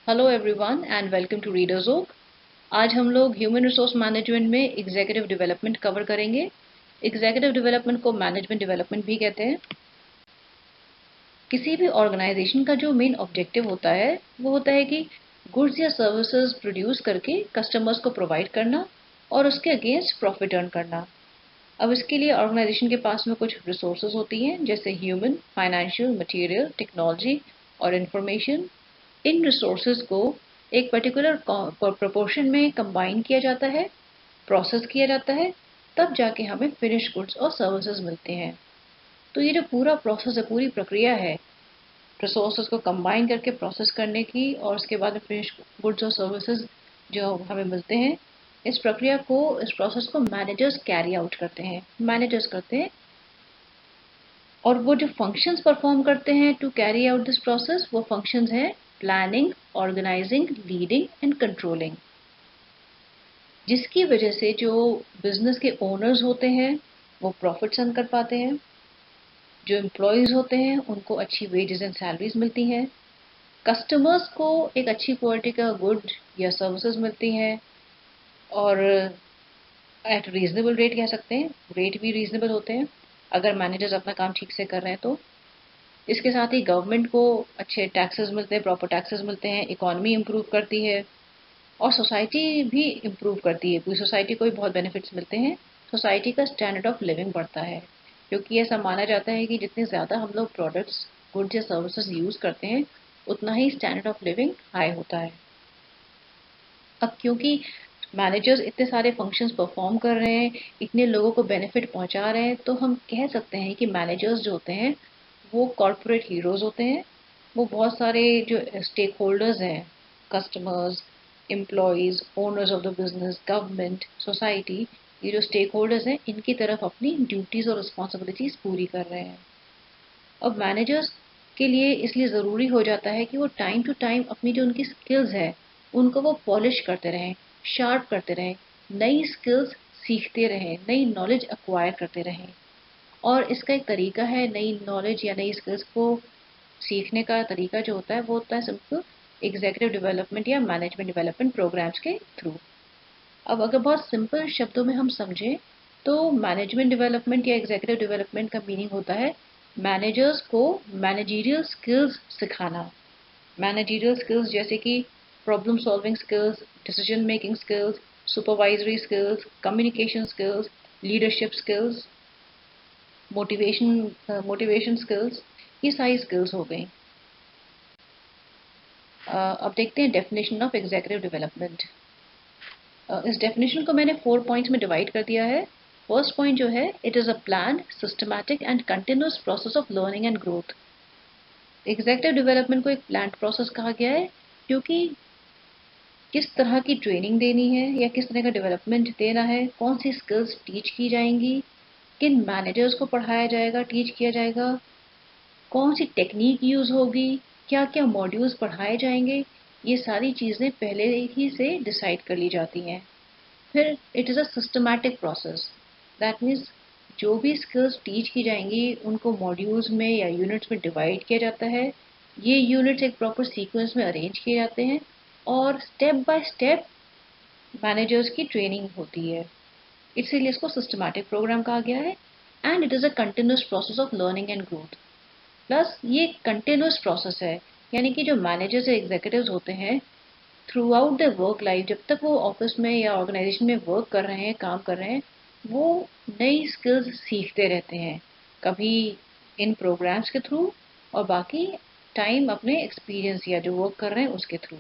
Hello everyone and welcome to readers oak. आज हम लोग ह्यूमन रिसोर्स मैनेजमेंट में एग्जीक्यूटिव डेवलपमेंट कवर करेंगे। एग्जीक्यूटिव डेवलपमेंट को मैनेजमेंट डेवलपमेंट भी कहते हैं। किसी भी ऑर्गेनाइजेशन का जो मेन ऑब्जेक्टिव होता है वो होता है कि गुड्स या सर्विसेज प्रोड्यूस करके कस्टमर्स को प्रोवाइड करना और उसके अगेंस्ट प्रॉफिट अर्न करना। अब इसके लिए ऑर्गेनाइजेशन के पास में कुछ रिसोर्सेज होती हैं जैसे ह्यूमन, फाइनेंशियल, मटेरियल, टेक्नोलॉजी और इंफॉर्मेशन। इन रिसोर्सेज को एक पर्टिकुलर प्रोपोर्शन में कंबाइन किया जाता है, प्रोसेस किया जाता है, तब जाके हमें फिनिश गुड्स और सर्विसेज मिलते हैं। तो ये जो पूरा प्रोसेस है, पूरी प्रक्रिया है रिसोर्सेज को कंबाइन करके प्रोसेस करने की और उसके बाद फिनिश गुड्स और सर्विसेज जो हमें मिलते हैं, इस प्रोसेस को मैनेजर्स कैरी आउट करते हैं, मैनेजर्स करते हैं। और वो जो फंक्शंस परफॉर्म करते हैं to carry out this process, वो फंक्शंस हैं planning, organizing, leading and controlling. जिसकी वजह से जो बिजनेस के ओनर्स होते हैं वो प्रॉफिट्स अर्न कर पाते हैं, जो एम्प्लॉयज होते हैं उनको अच्छी वेजेस एंड सैलरीज मिलती हैं, कस्टमर्स को एक अच्छी क्वालिटी का गुड या सर्विसेज मिलती हैं और एट रीजनेबल रेट कह सकते हैं, रेट भी रीजनेबल होते हैं अगर मैनेजर्स अपना काम ठीक से कर रहे हैं तो। इसके साथ ही गवर्नमेंट को अच्छे टैक्सेस मिलते हैं, प्रॉपर टैक्सेस मिलते हैं, इकोनॉमी इम्प्रूव करती है और सोसाइटी भी इम्प्रूव करती है, पूरी सोसाइटी को भी बहुत बेनिफिट्स मिलते हैं। सोसाइटी का स्टैंडर्ड ऑफ लिविंग बढ़ता है क्योंकि ऐसा माना जाता है कि जितने ज़्यादा हम लोग प्रोडक्ट्स, गुड्स या सर्विसेज यूज़ करते हैं उतना ही स्टैंडर्ड ऑफ लिविंग हाई होता है। अब क्योंकि मैनेजर्स इतने सारे फंक्शंस परफॉर्म कर रहे हैं, इतने लोगों को बेनिफिट पहुंचा रहे हैं, तो हम कह सकते हैं कि मैनेजर्स जो होते हैं वो कॉरपोरेट हीरोज होते हैं। वो बहुत सारे जो स्टेक होल्डर्स हैं, customers, employees, owners of the business, government, society, ये जो स्टेक होल्डर्स हैं इनकी तरफ अपनी ड्यूटीज और रिस्पॉन्सिबिलिटीज पूरी कर रहे हैं। अब मैनेजर्स के लिए इसलिए ज़रूरी हो जाता है कि वो टाइम टू टाइम अपनी जो उनकी स्किल्स है उनको वो पॉलिश करते रहें, शार्प करते रहें, नई स्किल्स सीखते रहें, नई नॉलेज एक्वायर करते रहें। और इसका एक तरीका है, नई नॉलेज या नई स्किल्स को सीखने का तरीका जो होता है वो होता है सिंपल एग्जीक्यूटिव डेवलपमेंट या मैनेजमेंट डेवलपमेंट प्रोग्राम्स के थ्रू। अब अगर बहुत सिंपल शब्दों में हम समझें तो मैनेजमेंट डेवलपमेंट या एग्जीक्यूटिव डेवलपमेंट का मीनिंग होता है मैनेजर्स को मैनेजरियल स्किल्स सिखाना। मैनेजरियल स्किल्स जैसे कि problem solving skills, decision making skills, supervisory skills, communication skills, leadership skills, motivation skills, ये सारी स्किल्स हो गई। अब देखते हैं डेफिनेशन ऑफ एग्जीक्यूटिव डेवलपमेंट। इस डेफिनेशन को मैंने 4 पॉइंट्स में डिवाइड कर दिया है। फर्स्ट पॉइंट जो है, it is a planned, systematic and continuous process of learning and growth. Executive development को एक प्लान्ड प्रोसेस कहा गया है क्योंकि किस तरह की ट्रेनिंग देनी है या किस तरह का डेवलपमेंट देना है, कौन सी स्किल्स टीच की जाएंगी, किन मैनेजर्स को पढ़ाया जाएगा, टीच किया जाएगा, कौन सी टेक्निक यूज़ होगी, क्या क्या मॉड्यूल्स पढ़ाए जाएंगे, ये सारी चीज़ें पहले ही से डिसाइड कर ली जाती हैं। फिर it is a systematic process, that means जो भी स्किल्स टीच की जाएंगी उनको मॉड्यूल्स में या यूनिट्स में डिवाइड किया जाता है। ये यूनिट्स एक प्रॉपर सीक्वेंस में अरेंज किए जाते हैं और स्टेप बाय स्टेप मैनेजर्स की ट्रेनिंग होती है, इसीलिए इसको सिस्टमैटिक प्रोग्राम कहा गया है। And it is a continuous process of learning and growth. Plus ये कंटिन्यूस प्रोसेस है, यानी कि जो मैनेजर्स या एग्जीक्यूटिव्स होते हैं through out the work life, जब तक वो ऑफिस में या ऑर्गेनाइजेशन में वर्क कर रहे हैं, काम कर रहे हैं, वो नई स्किल्स सीखते रहते हैं, कभी इन प्रोग्राम्स के थ्रू और बाकी टाइम अपने एक्सपीरियंस या जो वर्क कर रहे हैं उसके थ्रू।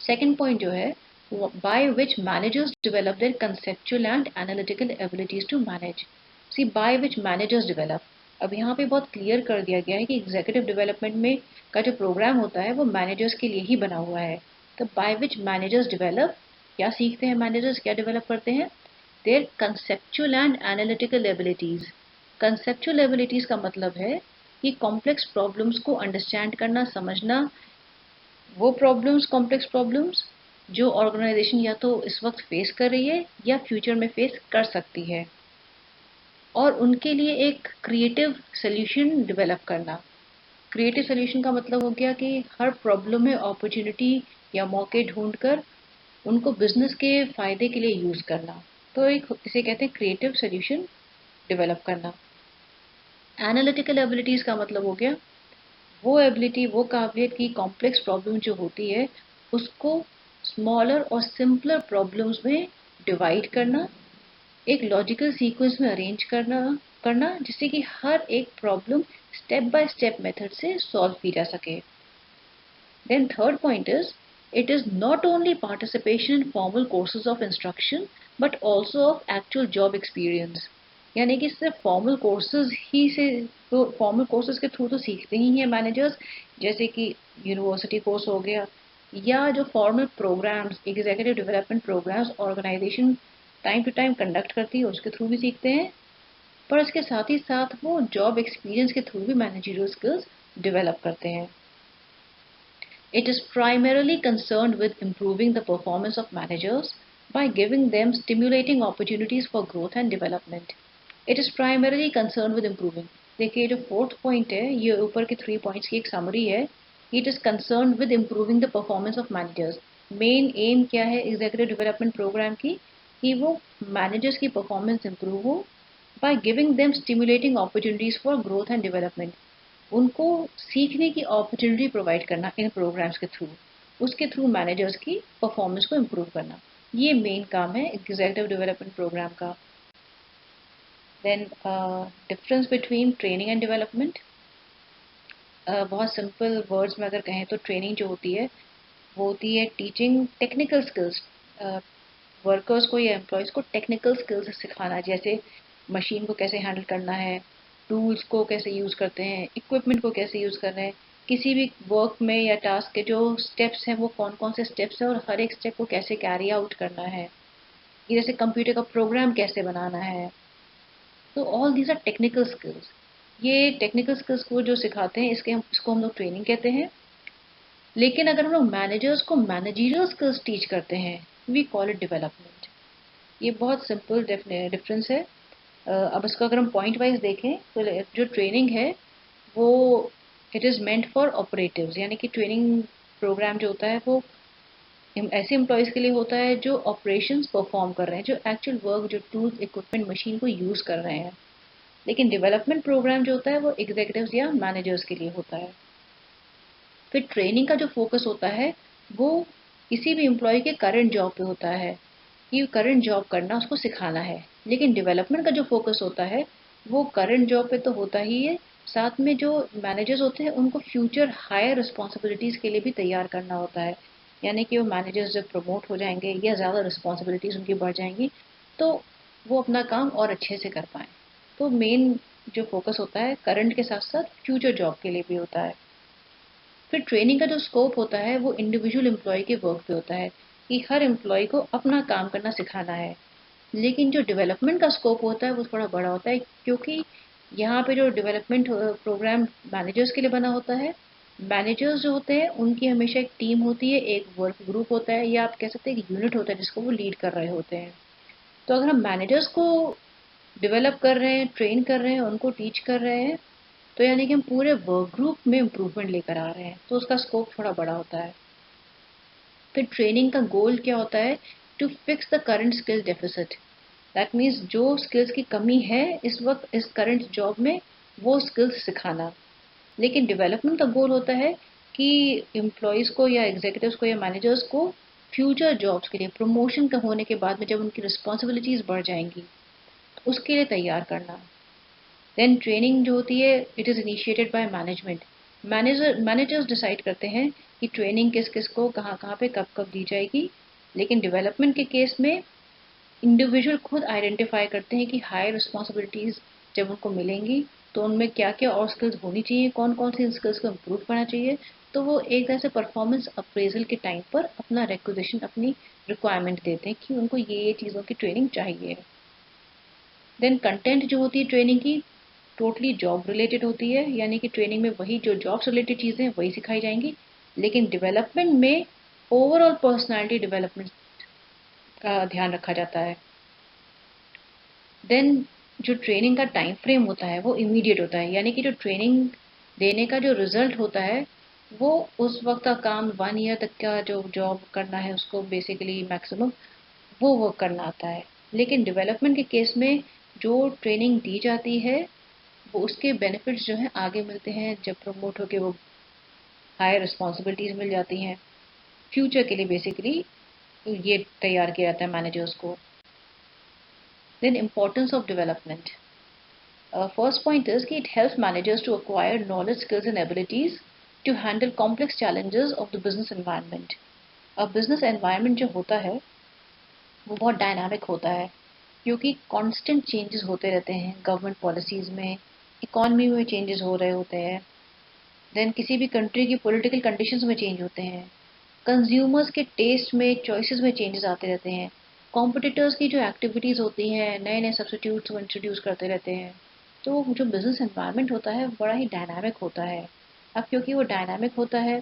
सेकेंड पॉइंट जो है, by which managers develop their conceptual and analytical abilities to manage. See, by which managers develop, अब यहाँ पे बहुत क्लियर कर दिया गया है कि एग्जीक्यूटिव डेवलपमेंट में का जो प्रोग्राम होता है वो मैनेजर्स के लिए ही बना हुआ है। तो बाय विच मैनेजर्स डेवलप, क्या सीखते हैं मैनेजर्स, क्या डेवलप करते हैं, their conceptual and analytical abilities. Conceptual abilities का मतलब है कि कॉम्प्लेक्स प्रॉब्लम्स को अंडरस्टैंड करना, समझना, वो प्रॉब्लम्स, कॉम्प्लेक्स प्रॉब्लम्स जो ऑर्गेनाइजेशन या तो इस वक्त फेस कर रही है या फ्यूचर में फेस कर सकती है, और उनके लिए एक क्रिएटिव सोल्यूशन डेवलप करना। क्रिएटिव सोल्यूशन का मतलब हो गया कि हर प्रॉब्लम में अपॉर्चुनिटी या मौके ढूंढकर उनको बिजनेस के फायदे के लिए यूज करना। तो एक इसे कहते हैं क्रिएटिव सोल्यूशन डेवलप करना। एनालिटिकल एबिलिटीज का मतलब हो गया वो एबिलिटी, वो काबिलियत की कॉम्प्लेक्स प्रॉब्लम जो होती है उसको स्मॉलर और सिंपलर प्रॉब्लम्स में डिवाइड करना, एक लॉजिकल सीक्वेंस में अरेंज करना करना जिससे कि हर एक problem step by step method से सॉल्व की जा सके। Then third point is, it is not only participation in formal courses of instruction but also of actual job experience। यानी कि सिर्फ फॉर्मल कोर्सेज ही से, तो फॉर्मल कोर्सेज के थ्रू तो सीखते ही हैं मैनेजर्स, जैसे कि यूनिवर्सिटी कोर्स हो गया या जो formal programs, executive development programs organization time to time conduct करती है उसके थ्रू भी सीखते हैं, पर इसके साथ ही साथ वो जॉब एक्सपीरियंस के थ्रू भी मैनेजरियल स्किल्स डेवलप करते हैं। It is primarily concerned with improving the performance of managers by giving them stimulating opportunities for growth and development. It is primarily concerned with improving। देखिए जो fourth point है ये ऊपर के 3 points की एक समरी है। It is concern with improving the performance of managers. Main M क्या है एग्जीक्यूटिव डेवलपमेंट प्रोग्राम की कि वो मैनेजर्स की परफॉर्मेंस इंप्रूव हो by giving them stimulating opportunities for growth and development. उनको सीखने की अपॉर्चुनिटी प्रोवाइड करना इन प्रोग्राम्स के थ्रू, उसके थ्रू मैनेजर्स की परफॉर्मेंस को इम्प्रूव करना, ये मेन काम है एग्जीक्यूटिव डेवलपमेंट प्रोग्राम का। Then difference between training and development, बहुत सिंपल वर्ड्स में अगर कहें तो ट्रेनिंग जो होती है वो होती है टीचिंग टेक्निकल स्किल्स, वर्कर्स को या एम्प्लॉयज़ को टेक्निकल स्किल्स सिखाना, जैसे मशीन को कैसे हैंडल करना है, टूल्स को कैसे यूज़ करते हैं, इक्विपमेंट को कैसे यूज़ कर रहे हैं, किसी भी वर्क में या टास्क के जो स्टेप्स हैं वो कौन कौन से स्टेप्स हैं और हर एक स्टेप को कैसे कैरी आउट करना है, ये जैसे कंप्यूटर का प्रोग्राम कैसे बनाना है। तो all these are technical skills. ये टेक्निकल स्किल्स को जो सिखाते हैं इसको हम लोग ट्रेनिंग कहते हैं। लेकिन अगर हम लोग मैनेजर्स को मैनेजरियल स्किल्स टीच करते हैं वी कॉल इट डेवलपमेंट। ये बहुत सिंपल डिफरेंस है। अब इसको अगर हम पॉइंट वाइज देखें तो जो ट्रेनिंग है वो it is meant for operatives, यानी कि ट्रेनिंग प्रोग्राम जो होता है वो ऐसे एम्प्लॉयज़ के लिए होता है जो ऑपरेशंस परफॉर्म कर रहे हैं, जो एक्चुअल वर्क, जो टूल्स इक्विपमेंट मशीन को यूज़ कर रहे हैं। लेकिन डेवलपमेंट प्रोग्राम जो होता है वो एग्जीक्यूटिव्स या मैनेजर्स के लिए होता है। फिर ट्रेनिंग का जो फोकस होता है वो किसी भी एम्प्लॉय के करंट जॉब पे होता है कि करंट जॉब करना उसको सिखाना है। लेकिन डेवलपमेंट का जो फोकस होता है वो करंट जॉब पे तो होता ही है, साथ में जो मैनेजर्स होते हैं उनको फ्यूचर हायर रिस्पॉन्सिबिलिटीज़ के लिए भी तैयार करना होता है। यानी कि वो मैनेजर्स जब प्रमोट हो जाएंगे या ज़्यादा रिस्पॉन्सिबिलिटीज़ उनकी बढ़ जाएंगी तो वो अपना काम और अच्छे से कर पाएँ। तो मेन जो फोकस होता है करंट के साथ साथ फ्यूचर जॉब के लिए भी होता है। फिर ट्रेनिंग का जो स्कोप होता है वो इंडिविजुअल एम्प्लॉय के वर्क पे होता है कि हर एम्प्लॉय को अपना काम करना सिखाना है। लेकिन जो डेवलपमेंट का स्कोप होता है वो थोड़ा बड़ा होता है, क्योंकि यहाँ पे जो डेवलपमेंट प्रोग्राम मैनेजर्स के लिए बना होता है। मैनेजर्स जो होते हैं उनकी हमेशा एक टीम होती है, एक वर्क ग्रुप होता है या आप कह सकते हैं एक यूनिट होता है जिसको वो लीड कर रहे होते हैं। तो अगर हम मैनेजर्स को डेवलप कर रहे हैं, ट्रेन कर रहे हैं, उनको टीच कर रहे हैं, तो यानी कि हम पूरे वर्क ग्रुप में इम्प्रूवमेंट लेकर आ रहे हैं, तो उसका स्कोप थोड़ा बड़ा होता है। फिर ट्रेनिंग का गोल क्या होता है? To fix the current skill deficit. That means जो स्किल्स की कमी है इस वक्त इस करंट जॉब में वो स्किल्स सिखाना। लेकिन डेवलपमेंट का गोल होता है कि एम्प्लॉयज़ को या एग्जीक्यूटिव्स को या मैनेजर्स को फ्यूचर जॉब्स के लिए प्रमोशन का होने के बाद में जब उनकी रिस्पॉन्सिबिलिटीज़ बढ़ जाएंगी तो उसके लिए तैयार करना। देन ट्रेनिंग जो होती है it is initiated by management. Managers decide करते हैं कि ट्रेनिंग किस किस को कहाँ कहाँ पे कब कब दी जाएगी। लेकिन डेवलपमेंट के केस में इंडिविजुअल खुद आइडेंटिफाई करते हैं कि हाई रिस्पॉन्सिबिलिटीज़ जब उनको मिलेंगी तो उनमें क्या क्या और स्किल्स होनी चाहिए, कौन कौन सी स्किल्स को इम्प्रूव करना चाहिए। तो वो एक तरह से परफॉर्मेंस अप्रेजल के टाइम पर अपना रिक्वेजिशन, अपनी रिक्वायरमेंट देते हैं कि उनको ये चीज़ों की ट्रेनिंग चाहिए। देन कंटेंट जो होती है ट्रेनिंग की टोटली जॉब रिलेटेड होती है, यानी कि ट्रेनिंग में वही जो जॉब्स रिलेटेड चीज़ें हैं वही सिखाई जाएंगी। लेकिन डेवलपमेंट में ओवरऑल पर्सनालिटी डेवलपमेंट का ध्यान रखा जाता है। देन जो ट्रेनिंग का टाइम फ्रेम होता है वो इमीडिएट होता है, यानी कि जो ट्रेनिंग देने का जो रिजल्ट होता है वो उस वक्त का काम 1 ईयर तक का जो जॉब करना है उसको बेसिकली मैक्सिमम वो वर्क करना आता है। लेकिन डेवलपमेंट के केस में जो ट्रेनिंग दी जाती है वो उसके बेनिफिट्स जो हैं आगे मिलते हैं, जब प्रमोट होके वो हायर रिस्पॉन्सिबिलिटीज मिल जाती हैं फ्यूचर के लिए। बेसिकली ये तैयार किया जाता है मैनेजर्स को। Then importance of development, first point is कि it helps managers to acquire knowledge, skills and abilities to handle complex challenges of the business environment. अब बिजनेस एनवायरनमेंट जो होता है वो बहुत डायनामिक होता है, क्योंकि कांस्टेंट चेंजेस होते रहते हैं गवर्नमेंट पॉलिसीज में, इकॉनमी में चेंजेस हो रहे होते हैं, देन किसी भी कंट्री की पॉलिटिकल कंडीशंस में चेंज होते हैं, कंज्यूमर्स के टेस्ट में चॉइसेस में चेंजेस आते रहते हैं, कॉम्पिटिटर्स की जो एक्टिविटीज़ होती हैं नए नए सब्सिट्यूट्स वो इंट्रोड्यूस करते रहते हैं। तो जो बिजनेस एनवायरनमेंट होता है बड़ा ही डायनामिक होता है। अब क्योंकि वो डायनामिक होता है,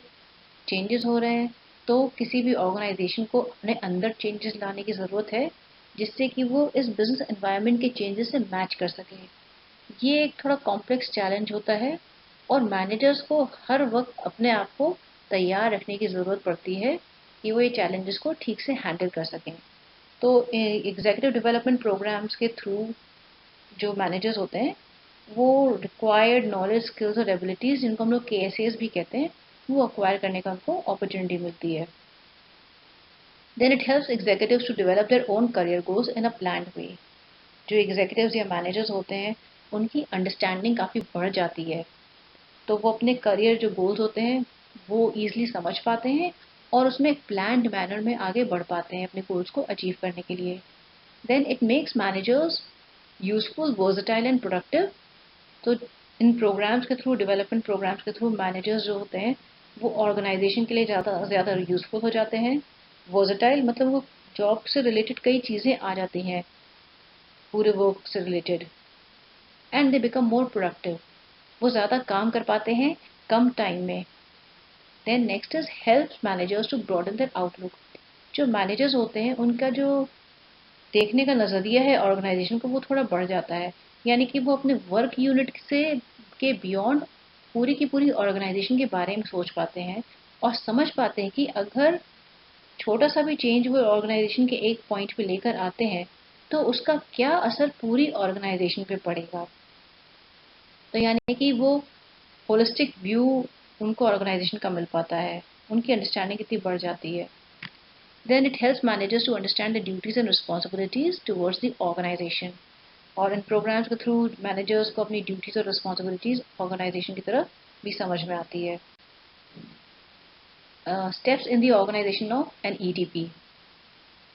चेंजेस हो रहे हैं, तो किसी भी ऑर्गेनाइजेशन को अपने अंदर चेंजेस लाने की ज़रूरत है जिससे कि वो इस बिजनेस एनवायरनमेंट के चेंजेस से मैच कर सके। ये एक थोड़ा कॉम्प्लेक्स चैलेंज होता है और मैनेजर्स को हर वक्त अपने आप को तैयार रखने की ज़रूरत पड़ती है कि वो ये चैलेंजेस को ठीक से हैंडल कर सकें। तो एग्जीक्यूटिव डेवलपमेंट प्रोग्राम्स के थ्रू जो मैनेजर्स होते हैं वो रिक्वायर्ड नॉलेज, स्किल्स और एबिलिटीज़, जिनको हम लोग KSAs भी कहते हैं, वो अक्वायर करने का उनको अपॉर्चुनिटी मिलती है। Then it helps executives to develop their own career goals in a planned way. जो एग्जीक्यूटिव्स या मैनेजर्स होते हैं उनकी अंडरस्टैंडिंग काफ़ी बढ़ जाती है, तो वो अपने करियर जो गोल्स होते हैं वो ईजिली समझ पाते हैं और उसमें एक प्लान्ड मैनर में आगे बढ़ पाते हैं अपने गोल्स को अचीव करने के लिए। Then it makes managers useful, versatile and productive. तो इन प्रोग्राम्स के थ्रू, डेवलपमेंट प्रोग्राम्स के थ्रू मैनेजर्स जो होते हैं वो ऑर्गेनाइजेशन के लिए ज़्यादा ज़्यादा यूजफुल हो जाते हैं। वर्सेटाइल मतलब वो जॉब से रिलेटेड कई चीज़ें आ जाती हैं पूरे वर्क से related, and they become more productive. वो ज़्यादा काम कर पाते हैं कम टाइम में। Then next is helps managers to broaden their outlook. जो मैनेजर्स होते हैं उनका जो देखने का नज़रिया है ऑर्गेनाइजेशन को वो थोड़ा बढ़ जाता है, यानी कि वो अपने वर्क यूनिट से के बियॉन्ड पूरी की पूरी ऑर्गेनाइजेशन के बारे में सोच पाते हैं और समझ पाते हैं कि अगर छोटा सा भी चेंज वो ऑर्गेनाइजेशन के एक पॉइंट पे लेकर आते हैं तो उसका क्या असर पूरी ऑर्गेनाइजेशन पे पड़ेगा। तो यानी कि वो होलिस्टिक व्यू उनको ऑर्गेनाइजेशन का मिल पाता है, उनकी अंडरस्टैंडिंग कितनी बढ़ जाती है। Then it helps managers to understand the duties and responsibilities towards the organization. और इन प्रोग्राम्स के थ्रू मैनेजर्स को अपनी ड्यूटीज और रिस्पॉन्सिबिलिटीज ऑर्गेनाइजेशन की तरफ भी समझ में आती है। Steps in the organization of an EDP।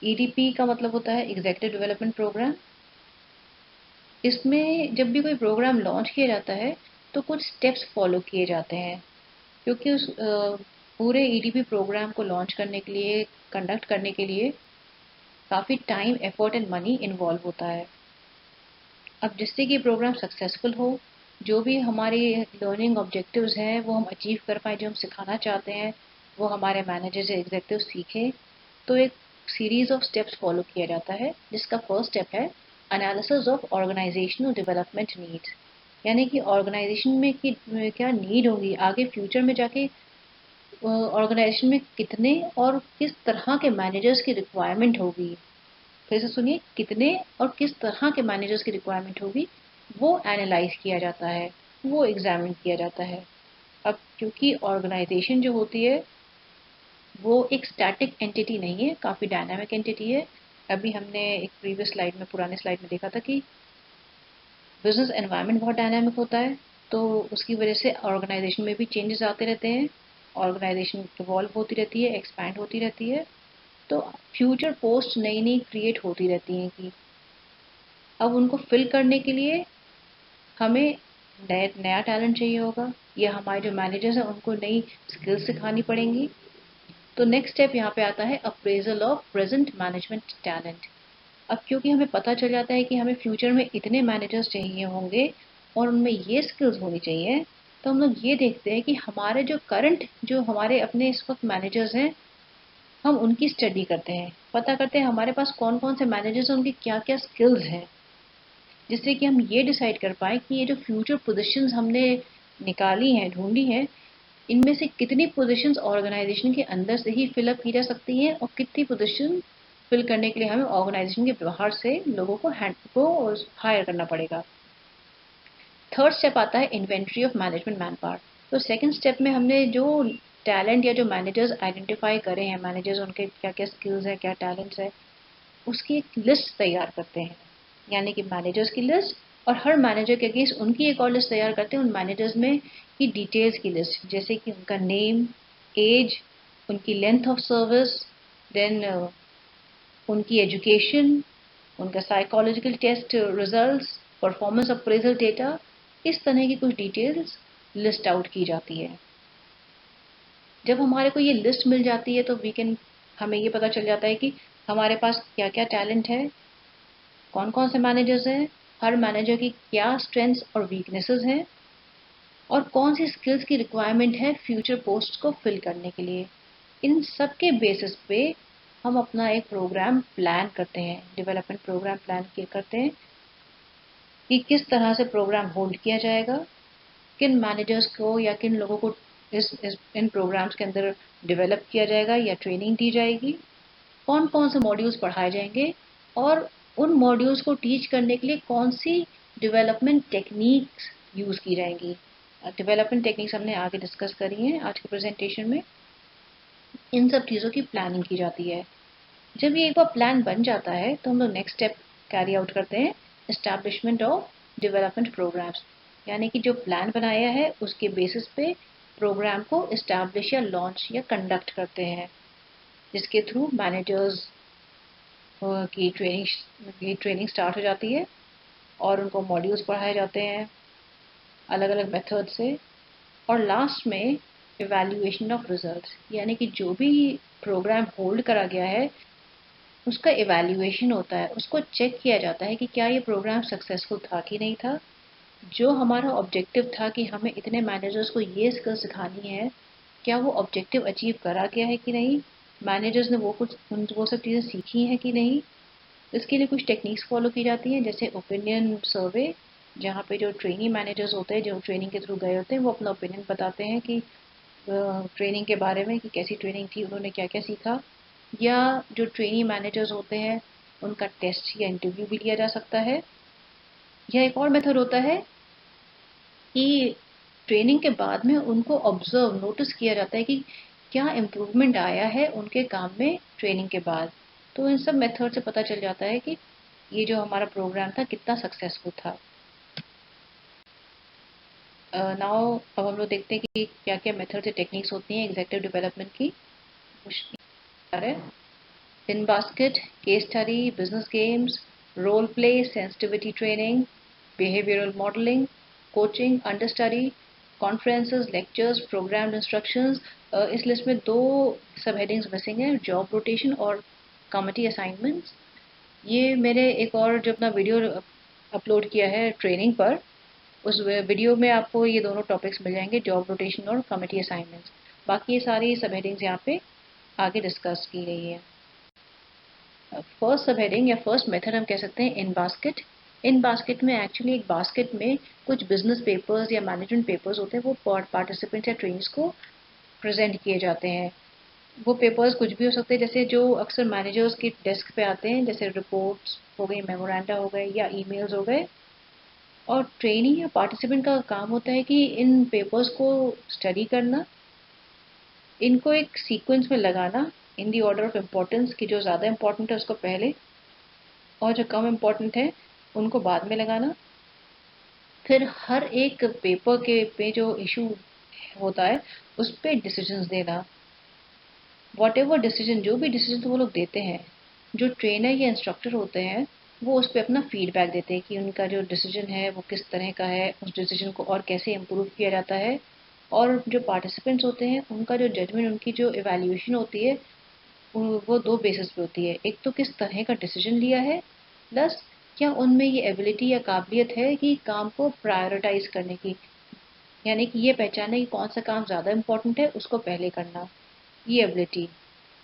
EDP का मतलब होता है एग्जीक्यूटिव डेवलपमेंट प्रोग्राम। इसमें जब भी कोई प्रोग्राम लॉन्च किया जाता है तो कुछ स्टेप्स फॉलो किए जाते हैं, क्योंकि उस पूरे EDP प्रोग्राम को लॉन्च करने के लिए, कंडक्ट करने के लिए काफ़ी time, effort and money involve होता है। अब जिससे कि प्रोग्राम सक्सेसफुल हो, जो भी हमारे लर्निंग ऑब्जेक्टिव्स हैं वो हम अचीव कर पाएँ, जो हम सिखाना चाहते हैं वो हमारे मैनेजर या एग्जीक्यूटिव सीखें, तो एक सीरीज ऑफ स्टेप्स फॉलो किया जाता है, जिसका फर्स्ट स्टेप है analysis of organizational development needs. यानी कि ऑर्गेनाइजेशन में कि क्या नीड होगी आगे फ्यूचर में जाके, ऑर्गेनाइजेशन में कितने और किस तरह के मैनेजर्स की रिक्वायरमेंट होगी। फिर से सुनिए, कितने और किस तरह के मैनेजर्स की रिक्वायरमेंट होगी वो एनालाइज किया जाता है, वो एग्जामिन किया जाता है। अब क्योंकि ऑर्गेनाइजेशन जो होती है वो एक स्टैटिक एंटिटी नहीं है, काफ़ी डायनामिक एंटिटी है। अभी हमने एक प्रीवियस स्लाइड में, पुराने स्लाइड में देखा था कि बिजनेस एनवायरनमेंट बहुत डायनामिक होता है, तो उसकी वजह से ऑर्गेनाइजेशन में भी चेंजेस आते रहते हैं, ऑर्गेनाइजेशन इवॉल्व होती रहती है, एक्सपैंड होती रहती है, तो फ्यूचर पोस्ट नई नई क्रिएट होती रहती हैं कि अब उनको फिल करने के लिए हमें नया टैलेंट चाहिए होगा, या हमारे जो मैनेजर्स हैं उनको नई स्किल्स सिखानी पड़ेंगी। तो नेक्स्ट स्टेप यहाँ पे आता है appraisal of present management talent. अब क्योंकि हमें पता चल जाता है कि हमें फ्यूचर में इतने मैनेजर्स चाहिए होंगे और उनमें ये स्किल्स होनी चाहिए, तो हम लोग ये देखते हैं कि हमारे जो करंट, जो हमारे अपने इस वक्त मैनेजर्स हैं, हम उनकी स्टडी करते हैं, पता करते हैं हमारे पास कौन कौन से मैनेजर्स हैं, उनकी क्या क्या स्किल्स हैं, जिससे कि हम ये डिसाइड कर पाएँ कि ये जो फ्यूचर पोजीशंस हमने निकाली हैं, ढूंढी हैं, इनमें से कितनी पोजीशंस ऑर्गेनाइजेशन के अंदर से ही फिलअप की जा सकती हैं और कितनी पोजीशन फिल करने के लिए हमें ऑर्गेनाइजेशन के बाहर से लोगों को हायर करना पड़ेगा। थर्ड स्टेप आता है inventory of management man power. तो सेकंड स्टेप में हमने जो टैलेंट या जो मैनेजर्स आइडेंटिफाई करे हैं, मैनेजर्स उनके क्या क्या स्किल्स है, क्या टैलेंट्स है, उसकी एक लिस्ट तैयार करते हैं, यानी कि मैनेजर्स की लिस्ट, और हर मैनेजर के अगेंस्ट उनकी एक और लिस्ट तैयार करते हैं उन मैनेजर्स में की डिटेल्स की लिस्ट, जैसे कि उनका नेम, एज, उनकी लेंथ ऑफ सर्विस, देन उनकी एजुकेशन, उनका psychological test results, performance appraisal data, इस तरह की कुछ डिटेल्स लिस्ट आउट की जाती है। जब हमारे को ये लिस्ट मिल जाती है तो हमें ये पता चल जाता है कि हमारे पास क्या क्या टैलेंट है, कौन कौन से मैनेजर्स हैं, हर मैनेजर की क्या स्ट्रेंथ्स और वीकनेसेस हैं, और कौन सी स्किल्स की रिक्वायरमेंट है फ्यूचर पोस्ट को फिल करने के लिए। इन सब के बेसिस पे हम अपना एक प्रोग्राम प्लान करते हैं, डेवलपमेंट प्रोग्राम प्लान करते हैं कि किस तरह से प्रोग्राम होल्ड किया जाएगा, किन मैनेजर्स को या किन लोगों को इन प्रोग्राम्स के अंदर डेवलप किया जाएगा या ट्रेनिंग दी जाएगी, कौन कौन से मॉड्यूल्स पढ़ाए जाएंगे, और उन मॉड्यूल्स को टीच करने के लिए कौन सी डेवलपमेंट टेक्निक्स यूज़ की जाएंगी। डेवलपमेंट टेक्निक्स हमने आगे डिस्कस करी हैं आज के प्रेजेंटेशन में। इन सब चीज़ों की प्लानिंग की जाती है। जब ये एक बार प्लान बन जाता है तो हम लोग नेक्स्ट स्टेप कैरी आउट करते हैं, एस्टैब्लिशमेंट ऑफ डेवलपमेंट प्रोग्राम्स, यानी कि जो प्लान बनाया है उसके बेसिस पे प्रोग्राम को इस्टेब्लिश या लॉन्च या कंडक्ट करते हैं, जिसके थ्रू मैनेजर्स की ट्रेनिंग स्टार्ट हो जाती है और उनको मॉड्यूल्स पढ़ाए जाते हैं अलग अलग मेथड से, और लास्ट में इवैल्यूएशन ऑफ रिजल्ट्स, यानी कि जो भी प्रोग्राम होल्ड करा गया है उसका इवैल्यूएशन होता है, उसको चेक किया जाता है कि क्या ये प्रोग्राम सक्सेसफुल था कि नहीं था, जो हमारा ऑब्जेक्टिव था कि हमें इतने मैनेजर्स को ये स्किल सिखानी है, क्या वो ऑब्जेक्टिव अचीव करा गया है कि नहीं, मैनेजर्स ने वो सब चीज़ें सीखी हैं कि नहीं। इसके लिए कुछ टेक्निक्स फॉलो की जाती हैं, जैसे ओपिनियन सर्वे, जहाँ पे जो ट्रेनिंग मैनेजर्स होते हैं जो ट्रेनिंग के थ्रू गए होते हैं वो अपना ओपिनियन बताते हैं कि ट्रेनिंग के बारे में कि कैसी ट्रेनिंग थी, उन्होंने क्या क्या सीखा। या जो ट्रेनिंग मैनेजर्स होते हैं उनका टेस्ट या इंटरव्यू भी लिया जा सकता है। या एक और मेथड होता है कि ट्रेनिंग के बाद में उनको ऑब्जर्व नोटिस किया जाता है कि क्या इम्प्रूवमेंट आया है उनके काम में ट्रेनिंग के बाद। तो इन सब मेथड से पता चल जाता है कि ये जो हमारा प्रोग्राम था कितना सक्सेसफुल था। नाउ अब हम लोग देखते हैं कि क्या क्या मेथड से टेक्निक्स होती हैं एग्जेक्टिव डेवलपमेंट की। In basket, case study, business games, role play, sensitivity training, behavioural modelling, coaching, understudy, conferences, lectures, programme instructions. इस लिस्ट में दो सब हेडिंग्स मिसिंग है, जॉब रोटेशन और कमिटी असाइनमेंट्स। ये मैंने एक और जो अपना वीडियो अपलोड किया है ट्रेनिंग पर, उस वीडियो में आपको ये दोनों टॉपिक्स मिल जाएंगे, जॉब रोटेशन और कमिटी असाइनमेंट्स। बाकी ये सारी सब हेडिंग्स यहाँ पे आगे डिस्कस की गई है। फर्स्ट सब हेडिंग या फर्स्ट मेथड हम कह सकते हैं इन बास्केट। इन बास्केट में एक्चुअली एक बास्केट में कुछ बिजनेस पेपर्स या मैनेजमेंट पेपर्स होते हैं, वो पार्टिसिपेंट्स या ट्रेनिंग्स को प्रेजेंट किए जाते हैं। वो पेपर्स कुछ भी हो सकते हैं, जैसे जो अक्सर मैनेजर्स की डेस्क पे आते हैं, जैसे रिपोर्ट्स हो गई, मेमोरेंडा हो गए या ईमेल्स हो गए। और ट्रेनी या पार्टिसिपेंट का काम होता है कि इन पेपर्स को स्टडी करना, इनको एक सीक्वेंस में लगाना इन दी ऑर्डर ऑफ इम्पोर्टेंस, की जो ज़्यादा इम्पोर्टेंट है उसको पहले और जो कम इम्पोर्टेंट है उनको बाद में लगाना। फिर हर एक पेपर के पे जो इशू होता है उस पर डिसीजंस देना। वॉट एवर डिसीजन, जो भी डिसीजन वो लोग देते हैं, जो ट्रेनर या इंस्ट्रक्टर होते हैं वो उस पर अपना फीडबैक देते हैं कि उनका जो डिसीजन है वो किस तरह का है, उस डिसीजन को और कैसे इम्प्रूव किया जाता है। और जो पार्टिसिपेंट्स होते हैं उनका जो जजमेंट, उनकी जो इवैल्यूएशन होती है वो दो बेसिस पे होती है। एक तो किस तरह का डिसीजन लिया है, प्लस क्या उनमें ये एबिलिटी या काबिलियत है कि काम को प्रायोरिटाइज करने की, यानी कि ये पहचाने कि कौन सा काम ज़्यादा इम्पोर्टेंट है उसको पहले करना, ये एबिलिटी।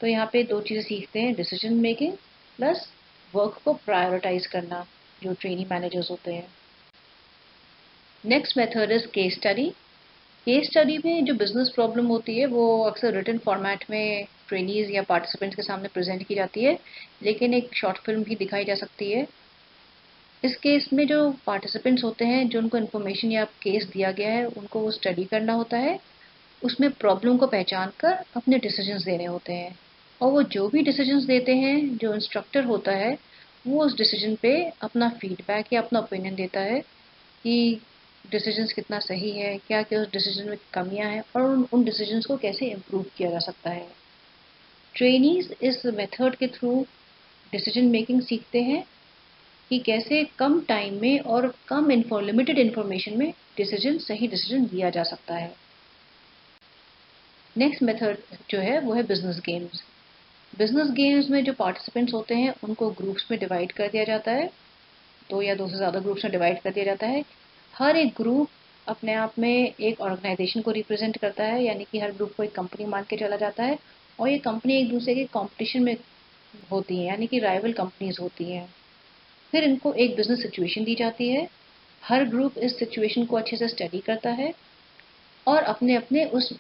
तो यहाँ पे दो चीज़ें सीखते हैं, डिसीजन मेकिंग प्लस वर्क को प्रायोरिटाइज करना, जो ट्रेनिंग मैनेजर्स होते हैं। Next method is case study. Case study में जो बिजनेस प्रॉब्लम होती है वो अक्सर रिटन फॉर्मेट में ट्रेनीज या पार्टिसिपेंट्स के सामने प्रेजेंट की जाती है, लेकिन एक शॉर्ट फिल्म भी दिखाई जा सकती है। इस केस में जो पार्टिसिपेंट्स होते हैं, जो उनको इन्फॉर्मेशन या केस दिया गया है, उनको वो स्टडी करना होता है, उसमें प्रॉब्लम को पहचान कर अपने डिसीजंस देने होते हैं। और वो जो भी डिसीजंस देते हैं, जो इंस्ट्रक्टर होता है, वो उस डिसीजन पे अपना फीडबैक या अपना ओपिनियन देता है कि डिसीजंस कितना सही है, क्या क्या उस डिसीजन में कमियां हैं और उन डिसीजंस को कैसे इम्प्रूव किया जा सकता है। ट्रेनीज इस मेथड के थ्रू डिसीजन मेकिंग सीखते हैं कि कैसे कम टाइम में और कम लिमिटेड इन्फॉर्मेशन में सही डिसीजन लिया जा सकता है। नेक्स्ट मेथड जो है वो है बिजनेस गेम्स। बिजनेस गेम्स में जो पार्टिसिपेंट्स होते हैं उनको ग्रुप्स में डिवाइड कर दिया जाता है, दो या दो से ज़्यादा ग्रुप्स में डिवाइड कर दिया जाता है। हर एक ग्रुप अपने आप में एक ऑर्गेनाइजेशन को रिप्रेजेंट करता है, यानी कि हर ग्रुप को एक कंपनी मान के चला जाता है और ये कंपनी एक दूसरे के कंपटीशन में होती है, यानी कि राइवल कंपनीज होती हैं। फिर इनको एक बिजनेस सिचुएशन दी जाती है। हर ग्रुप इस सिचुएशन को अच्छे से स्टडी करता है और अपने अपने उस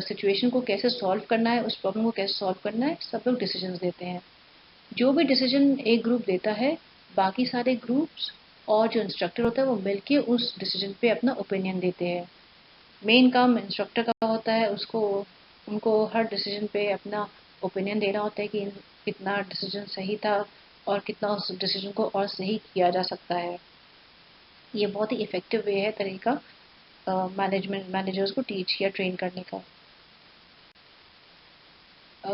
सिचुएशन को कैसे सॉल्व करना है, उस प्रॉब्लम को कैसे सॉल्व करना है, सब लोग डिसीजंस देते हैं। जो भी डिसीजन एक ग्रुप देता है, बाकी सारे ग्रुप्स और जो इंस्ट्रक्टर होता है वो मिलके उस डिसीजन पे अपना ओपिनियन देते हैं। मेन काम इंस्ट्रक्टर का होता है, उसको उनको हर डिसीजन पे अपना ओपिनियन देना होता है कि कितना डिसीजन सही था और कितना उस डिसीजन को और सही किया जा सकता है। ये बहुत ही इफेक्टिव वे है तरीका मैनेजर्स को टीच या ट्रेन करने का।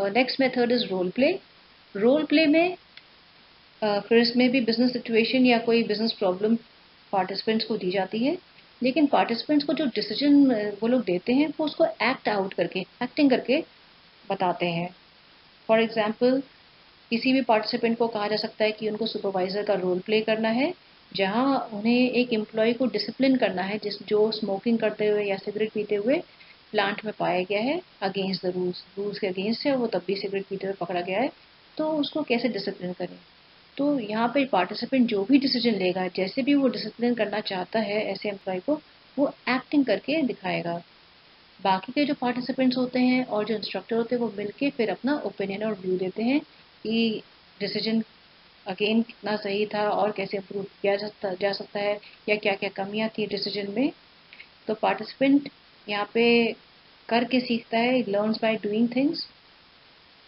Next method is role play. Role play में फिर इसमें भी बिजनेस सिचुएशन या कोई बिजनेस प्रॉब्लम पार्टिसिपेंट्स को दी जाती है, लेकिन पार्टिसिपेंट्स को जो डिसीजन वो लोग देते हैं वो उसको एक्टिंग करके बताते हैं। फॉर एग्जाम्पल, किसी भी पार्टिसिपेंट को कहा जा सकता है कि उनको सुपरवाइजर का रोल प्ले करना है, जहां उन्हें एक एम्प्लॉय को डिसिप्लिन करना है जो स्मोकिंग करते हुए या सिगरेट पीते हुए प्लांट में पाया गया है, अगेंस्ट द रूल्स के अगेंस्ट है, वो तब भी सिगरेट पीते हुए पकड़ा गया है, तो उसको कैसे डिसिप्लिन करें। तो यहाँ पे पार्टिसिपेंट जो भी डिसीजन लेगा, जैसे भी वो डिसिप्लिन करना चाहता है ऐसे एम्प्लॉय को, वो एक्टिंग करके दिखाएगा। बाकी के जो पार्टिसिपेंट्स होते हैं और जो इंस्ट्रक्टर होते हैं वो मिलके फिर अपना ओपिनियन और व्यू देते हैं कि डिसीजन अगेन कितना सही था और कैसे इम्प्रूव किया जा सकता है, या क्या क्या कमियां थी डिसीजन में। तो पार्टिसिपेंट यहाँ पे करके सीखता है, learns by doing things.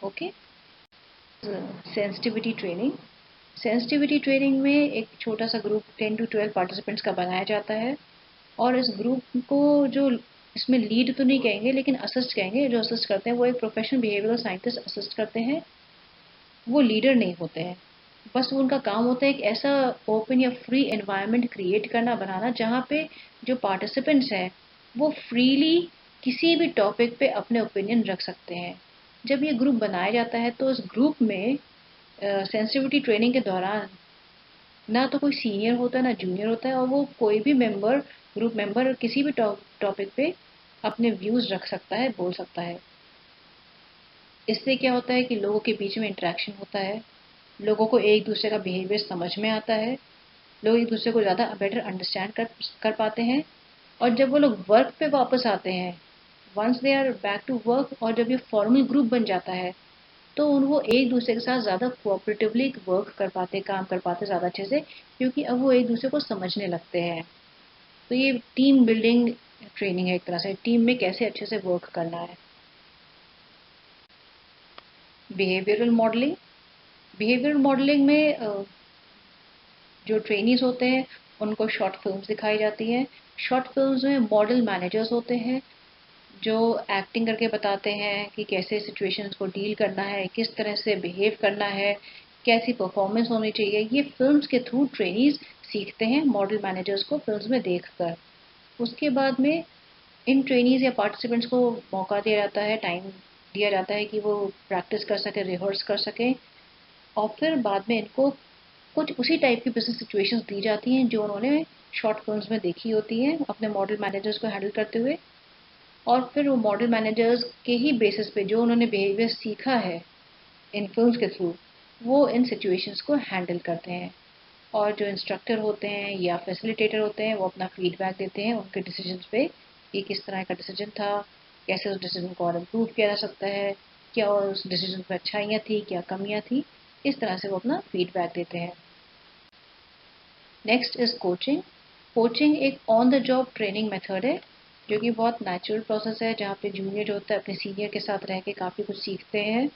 Okay. Sensitivity training. Sensitivity training में एक छोटा सा ग्रुप 10 to 12 पार्टिसिपेंट्स का बनाया जाता है और इस ग्रुप को जो इसमें लीड तो नहीं कहेंगे लेकिन असिस्ट कहेंगे, जो असिस्ट करते हैं वो एक प्रोफेशनल बिहेवियरल साइंटिस्ट असिस्ट करते हैं। वो लीडर नहीं होते हैं, बस उनका काम होता है एक ऐसा ओपन या फ्री एनवायरनमेंट क्रिएट करना, बनाना, जहाँ पे जो पार्टिसिपेंट्स हैं वो फ्रीली किसी भी टॉपिक पे अपने ओपिनियन रख सकते हैं। जब ये ग्रुप बनाया जाता है तो इस ग्रुप में सेंसिटिविटी ट्रेनिंग के दौरान ना तो कोई सीनियर होता है ना जूनियर होता है, और वो कोई भी ग्रुप मेंबर किसी भी टॉपिक पे अपने व्यूज रख सकता है, बोल सकता है। इससे क्या होता है कि लोगों के बीच में इंटरेक्शन होता है, लोगों को एक दूसरे का बिहेवियर समझ में आता है, लोग एक दूसरे को ज़्यादा बेटर अंडरस्टैंड कर पाते हैं। और जब वो लोग वर्क पे वापस आते हैं, once they are back to work, और जब ये फॉर्मल ग्रुप बन जाता है, तो वो एक दूसरे के साथ ज़्यादा कोऑपरेटिवली वर्क कर पाते, काम कर पाते ज़्यादा अच्छे से, क्योंकि अब वो एक दूसरे को समझने लगते हैं। तो ये टीम बिल्डिंग ट्रेनिंग है, एक तरह से टीम में कैसे अच्छे से वर्क करना है। Behavioural modelling. बिहेवियरल मॉडलिंग में जो ट्रेनीज होते हैं उनको शॉर्ट फिल्म्स दिखाई जाती हैं। शॉर्ट फिल्म्स में मॉडल मैनेजर्स होते हैं जो एक्टिंग करके बताते हैं कि कैसे सिचुएशंस को डील करना है, किस तरह से बिहेव करना है, कैसी परफॉर्मेंस होनी चाहिए। ये फिल्म्स के थ्रू ट्रेनीज सीखते हैं मॉडल मैनेजर्स को फिल्म्स में देखकर। उसके बाद में इन ट्रेनीज या पार्टिसिपेंट्स को मौका दिया जाता है, टाइम दिया जाता है कि वो प्रैक्टिस कर सकें, रिहर्स कर सकें, और फिर बाद में इनको कुछ उसी टाइप की बिजनेस सिचुएशंस दी जाती हैं जो उन्होंने शॉर्ट फिल्म्स में देखी होती हैं अपने मॉडल मैनेजर्स को हैंडल करते हुए। और फिर वो मॉडल मैनेजर्स के ही बेसिस पे जो उन्होंने बिहेवियर सीखा है इन फिल्म्स के थ्रू, वो इन सिचुएशंस को हैंडल करते हैं। और जो इंस्ट्रक्टर होते हैं या फैसिलिटेटर होते हैं वो अपना फीडबैक देते हैं उनके डिसीजंस पे ये किस तरह का डिसीजन था, कैसे उस डिसीजन को और इम्प्रूव किया जा सकता है, क्या उस डिसीजन में अच्छाइयाँ थी, क्या कमियाँ थी, इस तरह से वो अपना फीडबैक देते हैं। Next is coaching. कोचिंग एक on the job training method है जो कि बहुत नेचुरल प्रोसेस है, जहाँ पे जूनियर जो होता है अपने सीनियर के साथ रह के काफ़ी कुछ सीखते हैं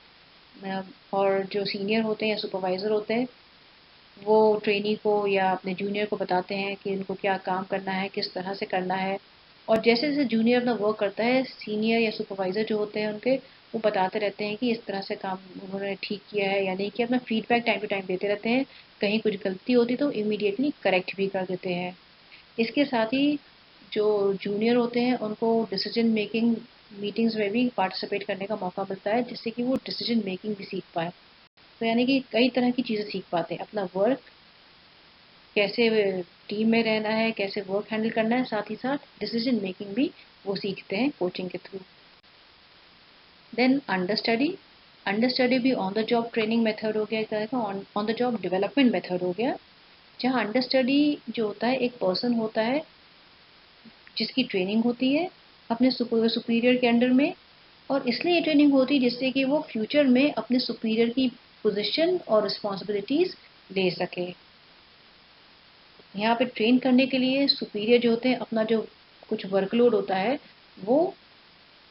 और जो सीनियर होते हैं या सुपरवाइज़र होते हैं वो ट्रेनी को या अपने जूनियर को बताते हैं कि उनको क्या काम करना है, किस तरह से करना है। और जैसे जैसे जूनियर अपना वर्क करता है, सीनियर या सुपरवाइज़र जो होते हैं उनके, वो बताते रहते हैं कि इस तरह से काम उन्होंने ठीक किया है या नहीं किया। अपना फीडबैक टाइम टू टाइम देते रहते हैं। कहीं कुछ गलती होती तो इमीडिएटली करेक्ट भी कर देते हैं। इसके साथ ही जो जूनियर होते हैं उनको डिसीजन मेकिंग मीटिंग्स में भी पार्टिसिपेट करने का मौका मिलता है, जिससे कि वो डिसीजन मेकिंग भी सीख पाए। तो यानी कि कई तरह की चीज़ें सीख पाते हैं, अपना वर्क कैसे टीम में रहना है, कैसे वर्क हैंडल करना है, साथ ही साथ डिसीजन मेकिंग भी वो सीखते हैं कोचिंग के through. Then under study. Under study भी on the job training method हो गया, एक तरह का on the job development method हो गया, जहाँ अंडर स्टडी जो होता है एक पर्सन होता है जिसकी ट्रेनिंग होती है अपने सुपीरियर के अंडर में। और इसलिए ये ट्रेनिंग होती है जिससे कि वो फ्यूचर में अपने सुपीरियर की पोजीशन और रिस्पॉन्सिबिलिटीज ले सके। यहाँ पे ट्रेन करने के लिए सुपीरियर जो होते हैं अपना जो कुछ वर्कलोड होता है वो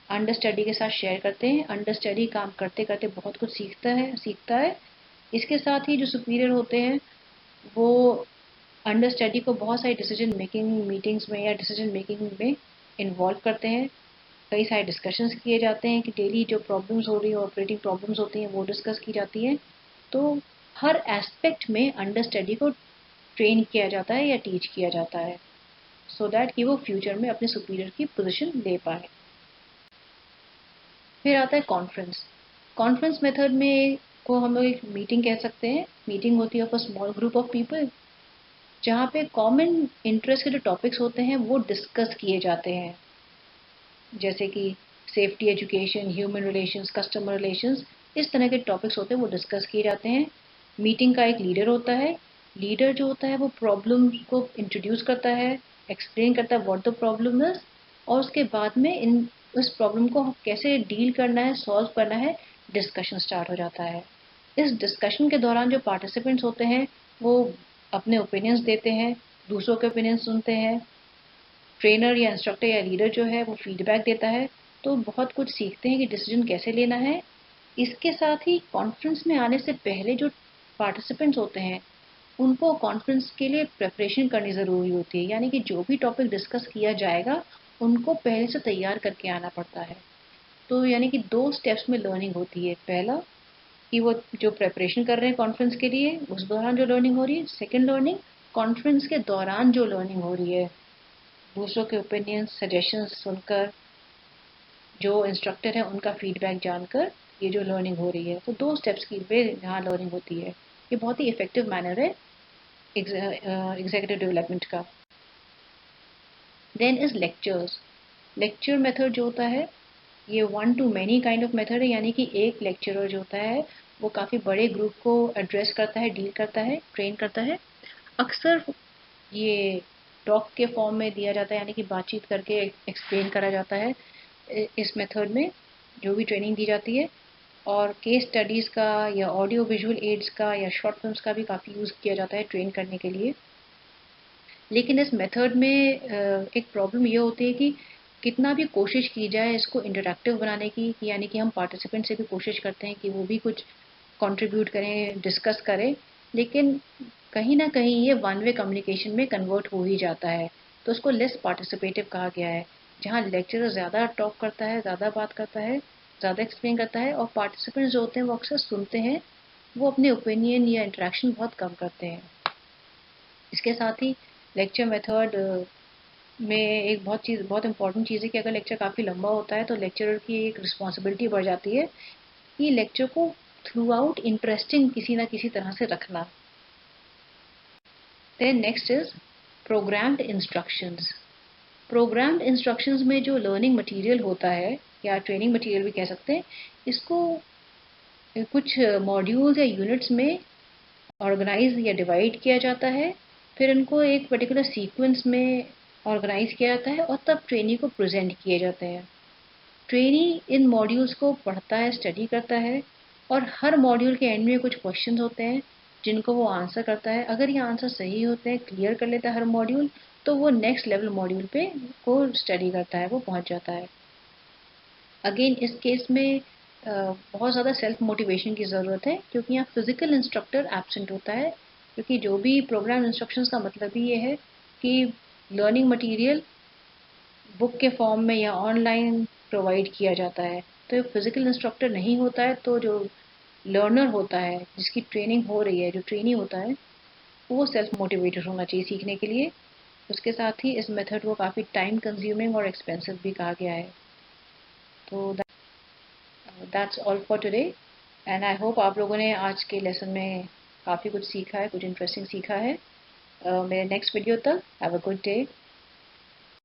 अंडर स्टडी के साथ शेयर करते हैं। अंडर स्टडी काम करते करते बहुत कुछ सीखता है। इसके साथ ही जो सुपीरियर होते हैं वो अंडर स्टडी को बहुत सारी डिसीजन मेकिंग मीटिंग्स में या डिसीजन मेकिंग में इन्वॉल्व करते हैं। कई सारे डिस्कशंस किए जाते हैं कि डेली जो प्रॉब्लम्स हो रही है, ऑपरेटिंग प्रॉब्लम्स होती हैं, वो डिस्कस की जाती हैं। तो हर एस्पेक्ट में अंडर स्टडी को ट्रेन किया जाता है या टीच किया जाता है, सो दैट कि वो फ्यूचर में अपने सुपीरियर की पोजीशन ले पाए। फिर आता है कॉन्फ्रेंस। कॉन्फ्रेंस मेथड में को हम लोग एक मीटिंग कह सकते हैं। मीटिंग होती है of a small group of people, जहाँ पे कॉमन इंटरेस्ट के जो टॉपिक्स होते हैं वो डिस्कस किए जाते हैं, जैसे कि safety education, human relations, customer relations, इस तरह के टॉपिक्स होते हैं वो डिस्कस किए जाते हैं। मीटिंग का एक लीडर होता है। लीडर जो होता है वो प्रॉब्लम को इंट्रोड्यूस करता है, एक्सप्लेन करता है व्हाट द प्रॉब्लम इज, और उसके बाद में इन उस प्रॉब्लम को कैसे डील करना है, सॉल्व करना है, डिस्कशन स्टार्ट हो जाता है। इस डिस्कशन के दौरान जो पार्टिसिपेंट्स होते हैं वो अपने ओपिनियंस देते हैं, दूसरों के ओपिनियन सुनते हैं। ट्रेनर या इंस्ट्रक्टर या लीडर जो है वो फीडबैक देता है। तो बहुत कुछ सीखते हैं कि डिसीजन कैसे लेना है। इसके साथ ही कॉन्फ्रेंस में आने से पहले जो पार्टिसिपेंट्स होते हैं उनको कॉन्फ्रेंस के लिए प्रेपरेशन करनी ज़रूरी होती है, यानी कि जो भी टॉपिक डिस्कस किया जाएगा उनको पहले से तैयार करके आना पड़ता है। तो यानी कि दो स्टेप्स में लर्निंग होती है। पहला कि वो जो प्रेपरेशन कर रहे हैं कॉन्फ्रेंस के लिए उस दौरान जो लर्निंग हो रही है। सेकेंड लर्निंग कॉन्फ्रेंस के दौरान जो लर्निंग हो रही है, दूसरों के ओपिनियन सजेशंस सुनकर, जो इंस्ट्रक्टर है उनका फीडबैक जानकर ये जो लर्निंग हो रही है। तो दो स्टेप्स की वे यहाँ लर्निंग होती है। ये बहुत ही इफेक्टिव मैनर है एग्जीक्यूटिव डेवलपमेंट का। Then is lectures. Lecture method जो होता है ये one to many kind of method है, यानी कि एक लेक्चरर जो होता है वो काफ़ी बड़े ग्रुप को एड्रेस करता है, डील करता है, ट्रेन करता है। अक्सर ये टॉक के फॉर्म में दिया जाता है, यानी कि बातचीत करके एक्सप्लेन करा जाता है इस मेथड में जो भी ट्रेनिंग दी जाती है। और केस स्टडीज़ का या ऑडियो विजुअल एड्स का या शॉर्ट फिल्म्स का भी काफ़ी यूज़ किया जाता है ट्रेन करने के लिए। लेकिन इस मेथड में एक प्रॉब्लम ये होती है कि कितना भी कोशिश की जाए इसको इंटरैक्टिव बनाने की, यानी कि हम पार्टिसिपेंट से भी कोशिश करते हैं कि वो भी कुछ कंट्रीब्यूट करें, डिस्कस करें, लेकिन कहीं ना कहीं ये वन वे कम्युनिकेशन में कन्वर्ट हो ही जाता है। तो उसको लेस पार्टिसिपेटिव कहा गया है, जहाँ लेक्चरर ज़्यादा टॉक करता है, ज़्यादा बात करता है, ज़्यादा एक्सप्लेन करता है, और पार्टिसिपेंट्स जो होते हैं वो अक्सर सुनते हैं, वो अपने ओपिनियन या इंटरेक्शन बहुत कम करते हैं। इसके साथ ही लेक्चर मेथड में एक बहुत इंपॉर्टेंट चीज़ है कि अगर लेक्चर काफ़ी लंबा होता है तो लेक्चरर की एक रिस्पॉन्सिबिलिटी बढ़ जाती है कि लेक्चर को थ्रू आउट इंटरेस्टिंग किसी ना किसी तरह से रखना। Then next is programmed instructions. Programmed instructions में जो लर्निंग मटेरियल होता है या ट्रेनिंग मटेरियल भी कह सकते हैं, इसको कुछ मॉड्यूल्स या यूनिट्स में ऑर्गेनाइज या डिवाइड किया जाता है। फिर इनको एक पर्टिकुलर सीक्वेंस में ऑर्गेनाइज किया जाता है और तब ट्रेनी को प्रेजेंट किए जाते हैं। ट्रेनी इन मॉड्यूल्स को पढ़ता है, स्टडी करता है और हर मॉड्यूल के एंड में कुछ क्वेश्चंस होते हैं जिनको वो आंसर करता है। अगर ये आंसर सही होते हैं, क्लियर कर लेता है हर मॉड्यूल, तो वो नेक्स्ट लेवल मॉड्यूल पे को स्टडी करता है, वो पहुंच जाता है। अगेन इस केस में बहुत ज़्यादा सेल्फ मोटिवेशन की ज़रूरत है, क्योंकि यहाँ फिजिकल इंस्ट्रक्टर एब्सेंट होता है, क्योंकि जो भी प्रोग्राम इंस्ट्रक्शंस का मतलब ही ये है कि लर्निंग मटेरियल बुक के फॉर्म में या ऑनलाइन प्रोवाइड किया जाता है। तो फिजिकल इंस्ट्रक्टर नहीं होता है तो जो लर्नर होता है, जिसकी ट्रेनिंग हो रही है, जो ट्रेनी होता है, वो सेल्फ मोटिवेटेड होना चाहिए सीखने के लिए। उसके साथ ही इस मेथड को काफ़ी टाइम कंज्यूमिंग और एक्सपेंसिव भी कहा गया है। तो that's all for today and I hope आप लोगों ने आज के लेसन में काफ़ी कुछ सीखा है, कुछ इंटरेस्टिंग सीखा है। मेरे नेक्स्ट वीडियो तक हैव अ गुड डे।